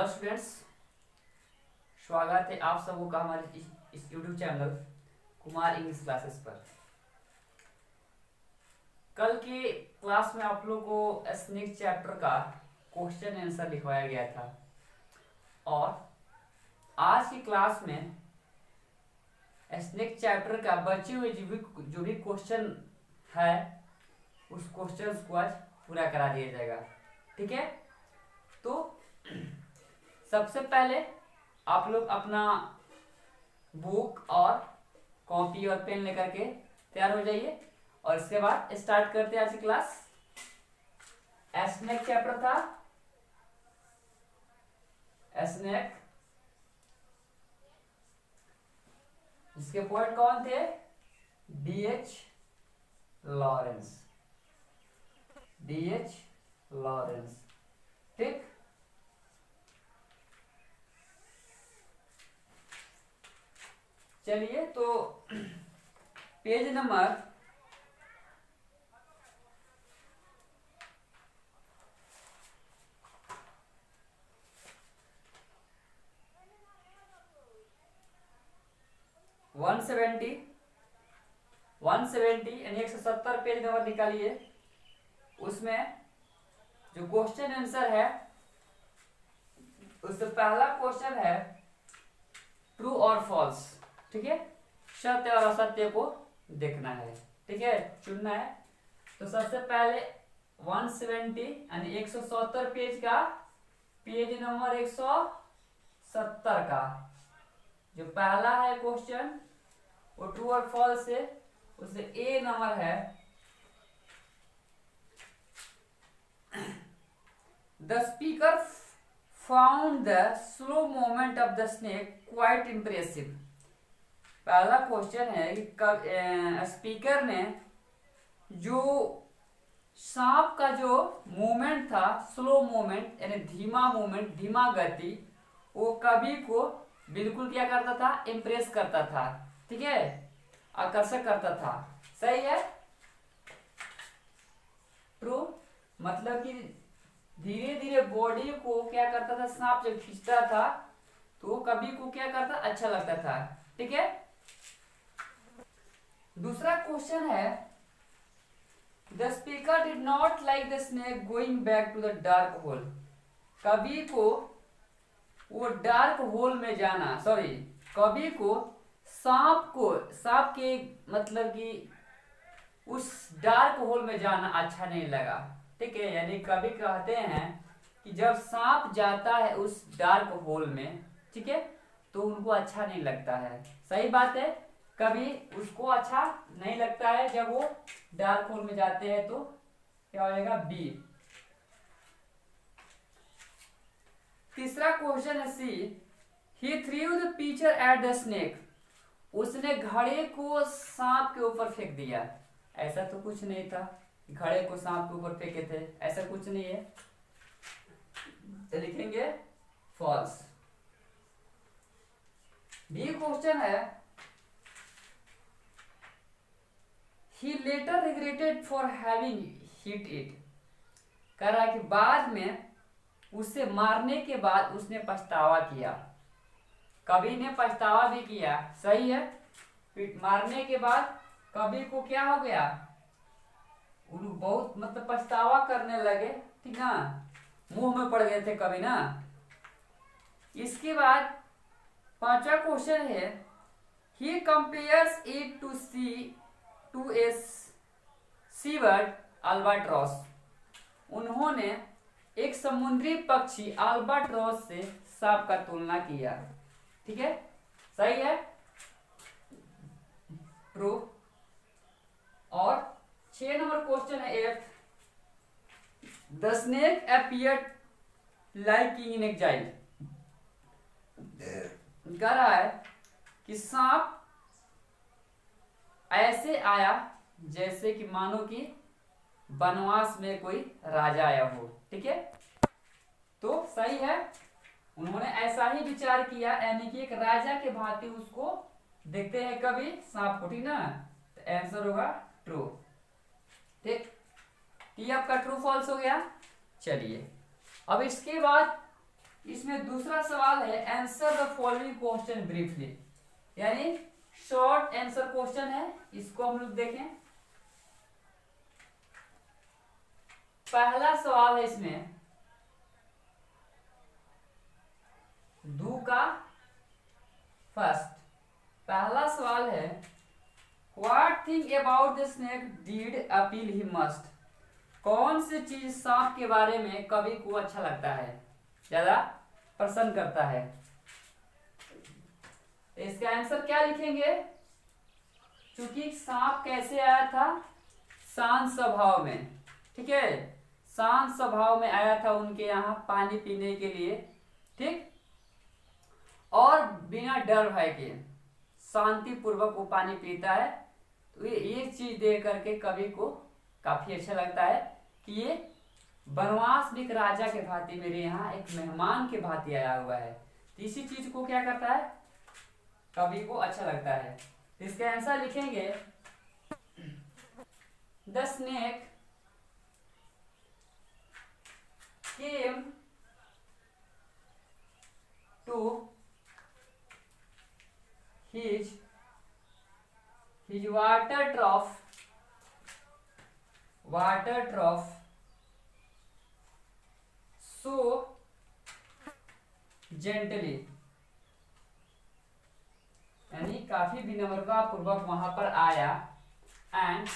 Hello students, स्वागत है आप सबों का हमारे इस YouTube channel Kumar English classes पर। कल की क्लास में आप लोग को स्नेक चैप्टर का क्वेश्चन आंसर लिखवाया गया था और आज की क्लास में स्नेक चैप्टर का बचे हुए जो भी क्वेश्चन है उस क्वेश्चन को आज पूरा करा दिया जाएगा। ठीक है, तो सबसे पहले आप लोग अपना बुक और कॉपी और पेन लेकर के तैयार हो जाइए और इसके बाद स्टार्ट करते हैं आज की क्लास। स्नेक चैप्टर था, स्नेक, जिसके पोएट कौन थे? D.H. Lawrence, D.H. लॉरेंस। ठीक, चलिए तो पेज नंबर 170 यानी 170 पेज नंबर निकालिए। उसमें जो क्वेश्चन आंसर है उससे पहला क्वेश्चन है ट्रू और फॉल्स। ठीक है, सत्य और असत्य को देखना है। ठीक है, चुनना है। तो सबसे पहले 170 यानी 170 पेज का पेज नंबर 170 का जो पहला है क्वेश्चन वो ट्रू और फॉल्स है। उससे ए नंबर है, the speaker found the slow movement of the snake quite impressive. पहला क्वेश्चन है कि स्पीकर ने जो सांप का जो मूवमेंट था, स्लो मूवमेंट यानी धीमा मूवमेंट, धीमा गति, वो कवि को बिल्कुल क्या करता था? इम्प्रेस करता था। ठीक है, आकर्षक करता था। सही है, ट्रू। मतलब कि धीरे धीरे बॉडी को क्या करता था? सांप जब खींचता था तो कवि को क्या करता? अच्छा लगता था। ठीक है, दूसरा क्वेश्चन है the speaker did not like the snake going back to the dark hole. कवि को वो डार्क होल में जाना, सॉरी, कवि को सांप के मतलब कि उस डार्क होल में जाना अच्छा नहीं लगा। ठीक है, यानी कवि कहते हैं कि जब सांप जाता है उस डार्क होल में, ठीक है, तो उनको अच्छा नहीं लगता है। सही बात है, कभी उसको अच्छा नहीं लगता है जब वो डार्क होल में जाते हैं। तो क्या हो जाएगा? बी। तीसरा क्वेश्चन है C, he threw the pitcher at the snake. उसने घड़े को सांप के ऊपर फेंक दिया। ऐसा तो कुछ नहीं था, घड़े को सांप के ऊपर फेंके थे, ऐसा कुछ नहीं है। तो लिखेंगे फॉल्स। बी क्वेश्चन है he later regretted for having hit it। कह रहा है कि बाद में उसे मारने के बाद उसने पछतावा किया। कवि ने पछतावा भी किया। सही है, मारने के बाद कवि को क्या हो गया? बहुत मतलब पछतावा करने लगे। ठीक ना, मुंह में पड़ गए थे कवि ना। इसके बाद पांचवा क्वेश्चन है he compares it to a seabird albatross। उन्होंने एक समुद्री पक्षी अल्बाट्रॉस से सांप का तुलना किया। ठीक है, सही है, ट्रू। और 6 नंबर क्वेश्चन है f, the snake appeared like in exile. कह रहा है कि सांप ऐसे आया जैसे कि मानो कि वनवास में कोई राजा आया हो। ठीक है, तो सही है, उन्होंने ऐसा ही विचार किया, यानी कि एक राजा के भांति उसको देखते हैं कभी सांप को। ठीक ना, तो आंसर होगा ट्रू। ठीक, ये आपका ट्रू फॉल्स हो गया। चलिए अब इसके बाद इसमें दूसरा सवाल है answer the following question briefly, यानी शॉर्ट आंसर क्वेश्चन है, इसको हम लोग देखें। पहला सवाल है इसमें दू का फर्स्ट। पहला सवाल है what think about the snake did appeal he must. कौन सी चीज सांप के बारे में कवि को अच्छा लगता है, ज्यादा पसंद करता है। इसका आंसर क्या लिखेंगे, क्योंकि सांप कैसे आया था, शांत स्वभाव में, ठीक है, शांत स्वभाव में आया था उनके यहाँ पानी पीने के लिए, ठीक, और बिना डर भय के शांति पूर्वक वो पानी पीता है। तो ये चीज देख करके कवि को काफी अच्छा लगता है कि ये वनवास में एक राजा के भांति मेरे यहाँ एक मेहमान के भांति आया हुआ है। तो इसी चीज को क्या करता है, कवि को अच्छा लगता है। इसके आंसर लिखेंगे the snake came to his water trough so gently, यानी काफी विनम्रता पूर्वक वहां पर आया, and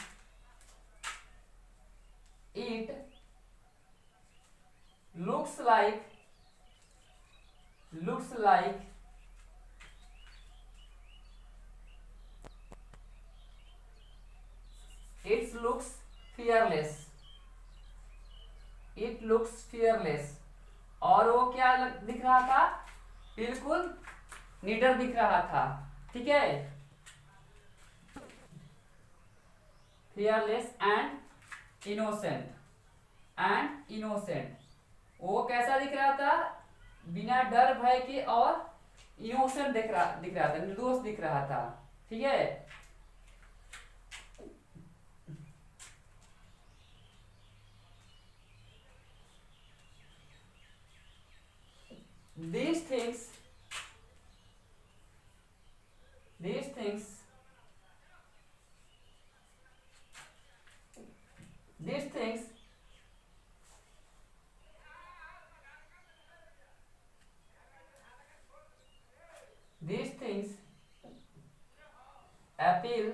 it looks like it looks fearless, और वो क्या दिख रहा था, बिल्कुल निडर दिख रहा था, ठीक है, fearless and innocent, वो कैसा दिख रहा था, बिना डर भय के, और इनोसेंट दिख रहा था, निर्दोष दिख रहा था, ठीक है। These things appeal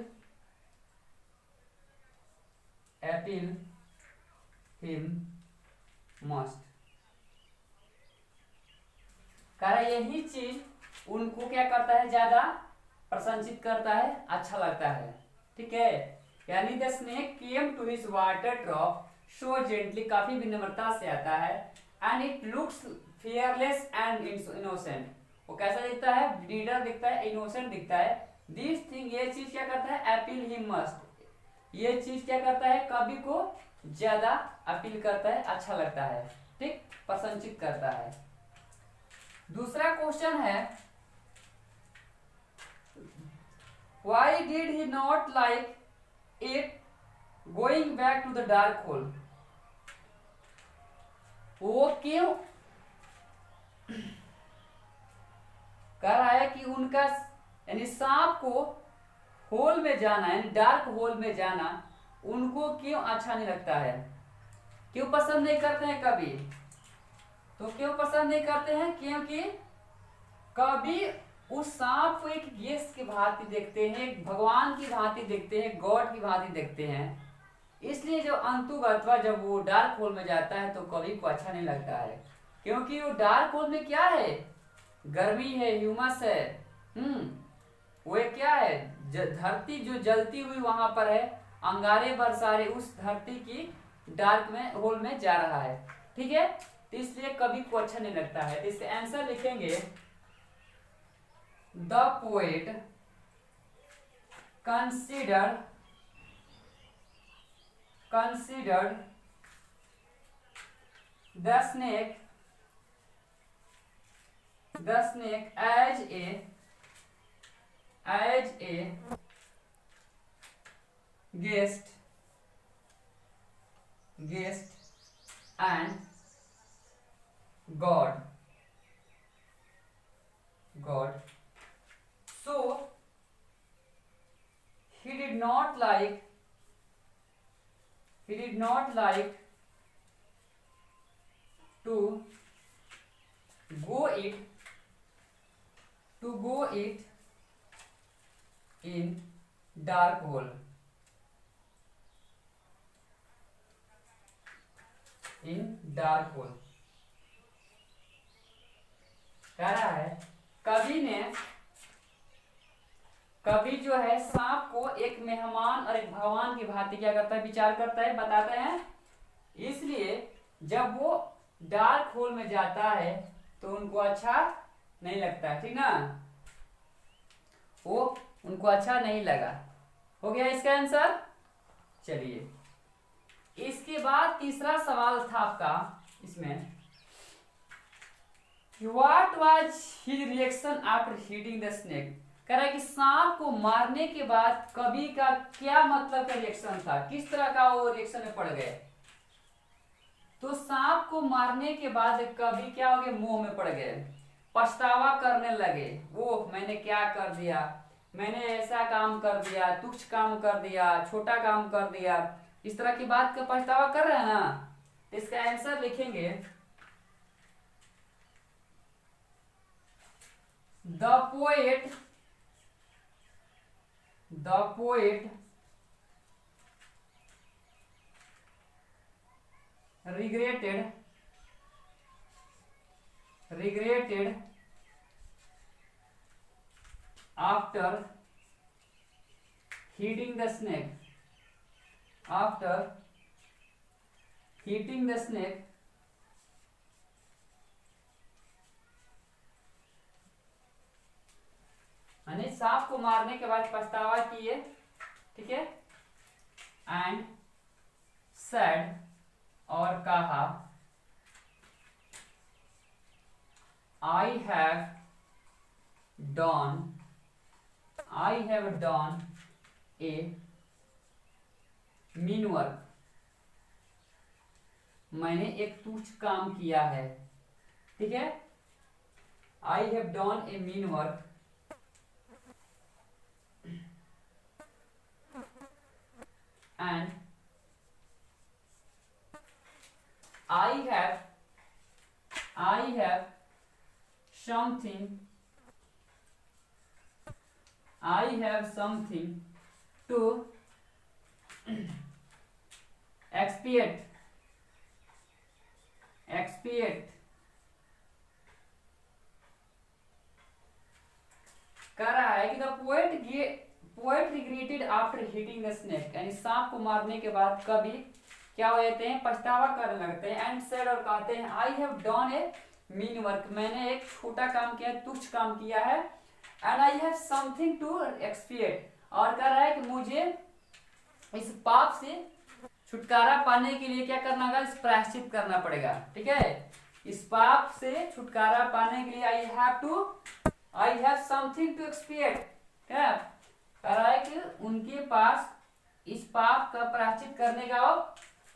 him must, कारण यही चीज उनको क्या करता है, ज्यादा प्रशंसित करता है, अच्छा लगता है, ठीक है। यानी the snake came to his water trough so gently, काफी विनम्रता से आता है, and it looks fearless and innocent, वो कैसा दिखता है, लीडर दिखता है, इनोसेंट दिखता है। दिस थिंग, ये चीज क्या करता है, अपील ही मस्ट, ये चीज क्या करता है, कवि को ज्यादा अपील करता है, अच्छा लगता है, ठीक, प्रशंसित करता है। दूसरा क्वेश्चन है why did he not like it going back to the dark hole, वो क्यों कह रहा है कि उनका यानी सांप को होल में जाना, यानी डार्क होल में जाना उनको क्यों अच्छा नहीं लगता है, क्यों पसंद नहीं करते हैं कवि, तो क्यों पसंद नहीं करते हैं, क्योंकि कभी उस सांप को एक गेस्ट की भांति देखते हैं, एक भगवान की भांति देखते हैं, गॉड की भांति देखते हैं, इसलिए जो अंतुगत्वा जब वो डार्क होल में जाता है तो कवि को अच्छा नहीं लगता है, क्योंकि वो डार्क होल में क्या है, गर्मी है, ह्यूमस है, वो क्या है, धरती जो जलती हुई वहां पर है, अंगारे बरसारे उस धरती की डार्क में होल में जा रहा है, ठीक है, तो इसलिए कवि को अच्छा नहीं लगता है। तो इसका आंसर लिखेंगे the poet considered the snake as a guest and God, God. So he did not like to go it in dark hole. कह रहा है कवि जो है सांप को एक मेहमान और एक भगवान की भांति क्या करता है, विचार करता है, बताते हैं। इसलिए जब वो डार्क होल में जाता है तो उनको अच्छा नहीं लगता, ठीक ना, वो उनको अच्छा नहीं लगा। हो गया इसका आंसर। चलिए इसके बाद तीसरा सवाल था आपका इसमें, what was his reaction after hitting the snake. कह रहा है कि सांप को मारने के बाद कवि का क्या मतलब का रिएक्शन था, किस तरह का वो रिएक्शन में पड़ गए। तो सांप को मारने के बाद कवि क्या हो गए, मोह में पड़ गए, पछतावा करने लगे। वो मैंने क्या कर दिया, मैंने ऐसा काम कर दिया, तुच्छ काम कर दिया, छोटा काम कर दिया, इस तरह की बात का पछतावा कर रहे हैं ना। इसका आंसर लिखेंगे the poet regretted after hitting the snake, यानी सांप को मारने के बाद पछतावा किए, ठीक है, एंड सेड और कहा, आई have done a mean work, मैंने एक तुच्छ काम किया है, ठीक है, आई have done a mean work and I have something to expiate कह रहा है कि the poet regretted after hitting the snake, यानी सांप को मारने के बाद कवि क्या हो जाते हैं, पछतावा करने लगते हैं, एंड सेड और कहते हैं I have done a mean work, मैंने एक छोटा काम किया, तुच्छ काम किया है, and I have something to expiate, और कह रहा है कि मुझे इस पाप से छुटकारा पाने के लिए क्या करना होगा, इस प्रायश्चित करना पड़ेगा, ठीक है, इस पाप से छुटकारा पाने के लिए आई हैव समथिंग टू एक्सपिएट, क्या कह रहा है कि उनके पास इस पाप का प्रायश्चित करने का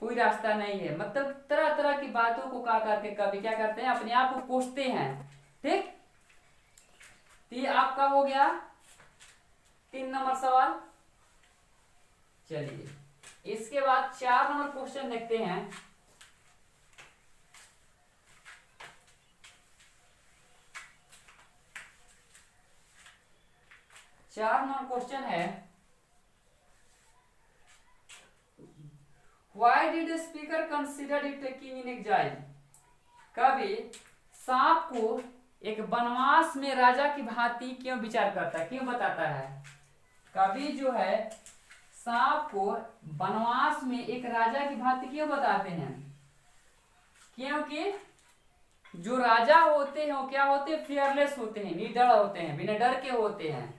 कोई रास्ता नहीं है। मतलब तरह तरह की बातों को कहा करके कभी क्या करते हैं, अपने आप को कोसते हैं, ठीक। तो ये आपका हो गया 3 नंबर सवाल। चलिए इसके बाद 4 नंबर क्वेश्चन देखते हैं। चार नंबर क्वेश्चन है, why did the speaker consider it a king in exile. कवि सांप को एक वनवास में राजा की भांति क्यों विचार करता है, क्यों बताता है। कवि जो है सांप को वनवास में एक राजा की भांति क्यों बताते हैं, क्योंकि जो राजा होते हैं वो क्या होते हैं, फियरलेस होते हैं, निडर होते हैं, बिना डर के होते हैं,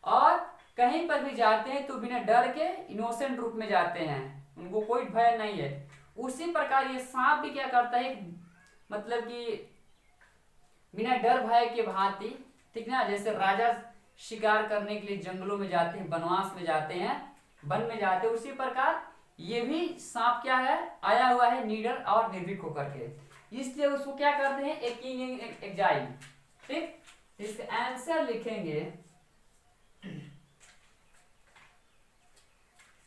और कहीं पर भी जाते हैं तो बिना डर के इनोसेंट रूप में जाते हैं, उनको कोई भय नहीं है। उसी प्रकार ये सांप भी क्या करता है, मतलब कि बिना डर भय के भांति, ठीक ना, जैसे राजा शिकार करने के लिए जंगलों में जाते हैं, वनवास में जाते हैं, वन में जाते हैं, उसी प्रकार ये भी सांप क्या है, आया हुआ है निडर और निर्भीक होकर के, इसलिए उसको क्या करते हैं, एक किंग इन एग्जाइल, ठीक। इसका आंसर लिखेंगे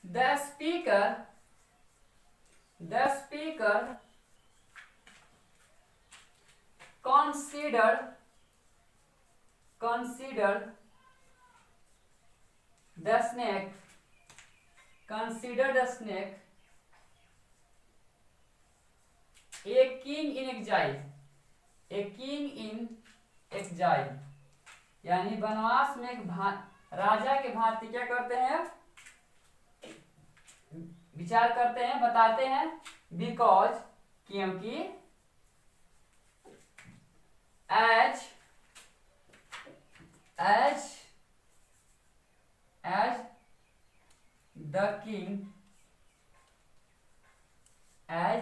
the speaker considered the snake a king in exile, यानी वनवास में एक राजा के भांति क्या करते हैं, विचार करते हैं, बताते हैं, बिकॉज क्योंकि as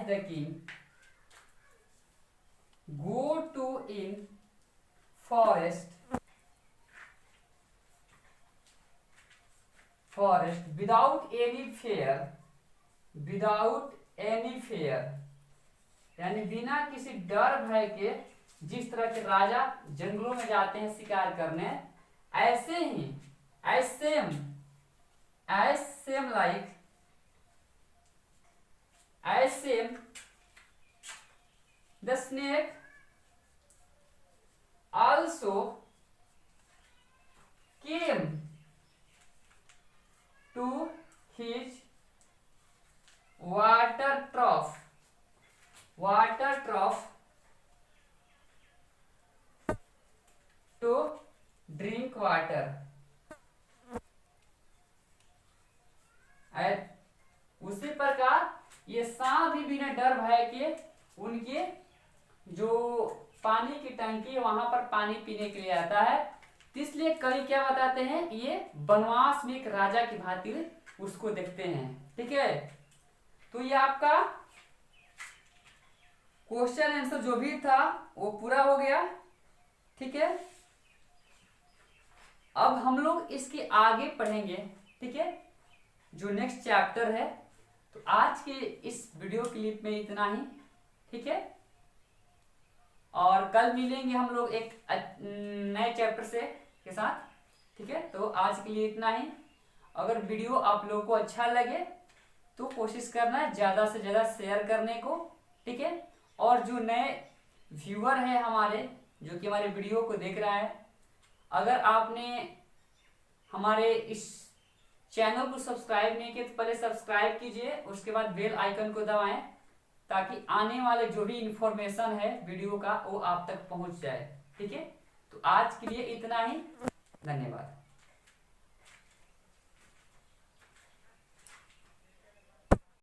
the king go to in forest without any fear, यानी बिना किसी डर भय के जिस तरह के राजा जंगलों में जाते हैं शिकार करने, ऐसे ही as same the snake also came to his water trough to drink water. उसी प्रकार ये सांप भी बिना डर भय के उनके जो पानी की टंकी वहां पर पानी पीने के लिए आता है। इसलिए कवि क्या बताते हैं, ये वनवास में एक राजा की भांति उसको देखते हैं। ठीक है, तो ये आपका क्वेश्चन आंसर जो भी था वो पूरा हो गया। ठीक है, अब हम लोग इसके आगे पढ़ेंगे। ठीक है, जो नेक्स्ट चैप्टर है। तो आज के इस वीडियो क्लिप में इतना ही। ठीक है, और कल मिलेंगे हम लोग एक नए चैप्टर से के साथ। ठीक है, तो आज के लिए इतना ही। अगर वीडियो आप लोगों को अच्छा लगे तो कोशिश करना ज़्यादा से ज़्यादा शेयर करने को। ठीक है, और जो नए व्यूअर हैं हमारे, जो कि हमारे वीडियो को देख रहा है, अगर आपने हमारे इस चैनल को सब्सक्राइब नहीं किया तो पहले सब्सक्राइब कीजिए, उसके बाद बेल आइकन को दबाएं ताकि आने वाले जो भी इंफॉर्मेशन है वीडियो का वो आप तक पहुंच जाए। ठीक है, तो आज के लिए इतना ही। धन्यवाद।